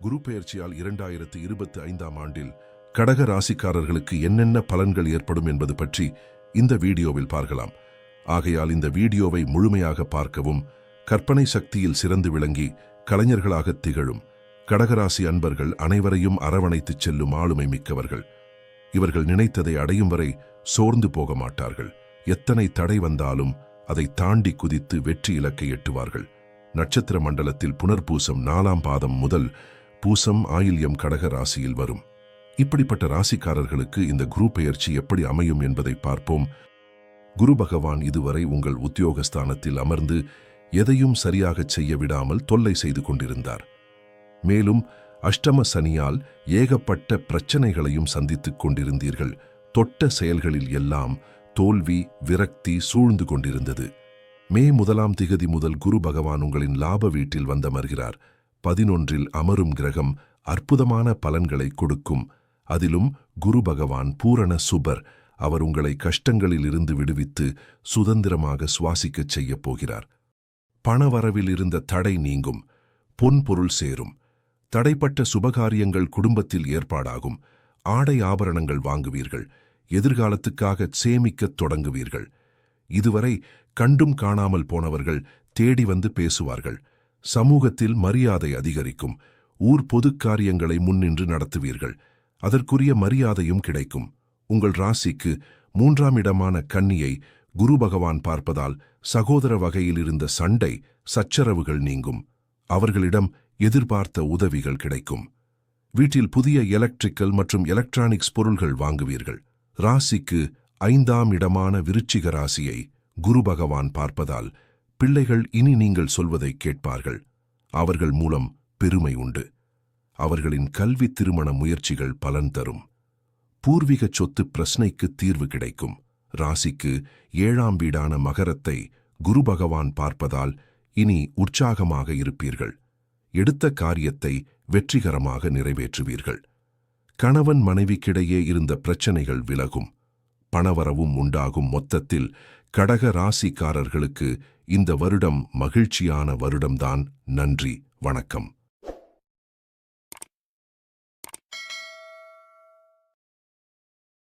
குரு பெயர்ச்சியால் 2025ஆம் ஆண்டில் கடக ராசிக்காரர்களுக்கு என்னென்ன பலன்கள் ஏற்படும் என்பது பற்றி இந்த வீடியோவில் பார்க்கலாம். ஆகையால் இந்த வீடியோவை முழுமையாக பார்க்கவும். கற்பனை சக்தியில் சிறந்து விளங்கி கலைஞர்களாக திகழும் கடகராசி அன்பர்கள் அனைவரையும் அரவணைத்துச் செல்லும் ஆளுமை மிக்கவர்கள். இவர்கள் நினைத்ததை அடையும் வரை சோர்ந்து போக மாட்டார்கள். எத்தனை தடை வந்தாலும் அதை தாண்டி குதித்து வெற்றி இலக்கை எட்டுவார்கள். நட்சத்திர மண்டலத்தில் புனர்பூசம் 4ஆம் பாதம் முதல் பூசம் ஆயில்யம் கடக ராசியில் வரும். இப்படிப்பட்ட ராசிக்காரர்களுக்கு இந்த குரு பெயர்ச்சி எப்படி அமையும் என்பதை பார்ப்போம். குரு பகவான் இதுவரை உங்கள் உத்தியோகஸ்தானத்தில் அமர்ந்து எதையும் சரியாகச் செய்ய விடாமல் தொல்லை செய்து கொண்டிருந்தார். மேலும் அஷ்டம சனியால் ஏகப்பட்ட பிரச்சனைகளையும் சந்தித்துக் கொண்டிருந்தீர்கள். தொட்ட செயல்களில் எல்லாம் தோல்வி விரக்தி சூழ்ந்து கொண்டிருந்தது. மே 1ஆம் திகதி முதல் குரு பகவான் உங்களின் லாப வீட்டில் வந்தமர்கிறார். 11இல் அமரும் கிரகம் அற்புதமான பலன்களை கொடுக்கும். அதிலும் குரு பகவான் பூரண சுபர். அவர் உங்களை கஷ்டங்களில் இருந்து விடுவித்து சுதந்திரமாக சுவாசிக்கச் செய்யப் போகிறார். பணவரவில் இருந்த தடை நீங்கும். பொன் பொருள் சேரும். தடைப்பட்ட சுபகாரியங்கள் குடும்பத்தில் ஏற்பாடாகும். ஆடை ஆபரணங்கள் வாங்குவீர்கள். எதிர்காலத்துக்காக சேமிக்கத் தொடங்குவீர்கள். இதுவரை கண்டும் காணாமல் போனவர்கள் தேடி வந்து பேசுவார்கள். சமூகத்தில் மரியாதை அதிகரிக்கும். ஊர் பொதுக் காரியங்களை முன்னின்று நடத்துவீர்கள். அதற்குரிய மரியாதையும் கிடைக்கும். உங்கள் ராசிக்கு 3ஆம் இடமான கன்னியை குரு பகவான் பார்ப்பதால் சகோதர வகையில் இருந்த சண்டை சச்சரவுகள் நீங்கும். அவர்களிடம் எதிர்பார்த்த உதவிகள் கிடைக்கும். வீட்டில் புதிய எலக்ட்ரிக்கல் மற்றும் எலக்ட்ரானிக்ஸ் பொருள்கள் வாங்குவீர்கள். ராசிக்கு 5ஆம் இடமான விருச்சிக ராசியை குரு பகவான் பார்ப்பதால் பிள்ளைகள் இனி நீங்கள் சொல்வதை கேட்பார்கள். அவர்கள் மூலம் பெருமை உண்டு. அவர்களின் கல்வி திருமண முயற்சிகள் பலன் தரும். பூர்வீக சொத்து பிரச்சனைக்கு தீர்வு கிடைக்கும். ராசிக்கு 7ஆம் வீடான மகரத்தை குரு பகவான் பார்ப்பதால் இனி உற்சாகமாக இருப்பீர்கள். எடுத்த காரியத்தை வெற்றிகரமாக நிறைவேற்றுவீர்கள். கணவன் மனைவிக்கிடையே இருந்த பிரச்சனைகள் விலகும். பணவரவும் உண்டாகும். மொத்தத்தில் கடக ராசிக்காரர்களுக்கு இந்த வருடம் மகிழ்ச்சியான வருடம்தான். நன்றி, வணக்கம்.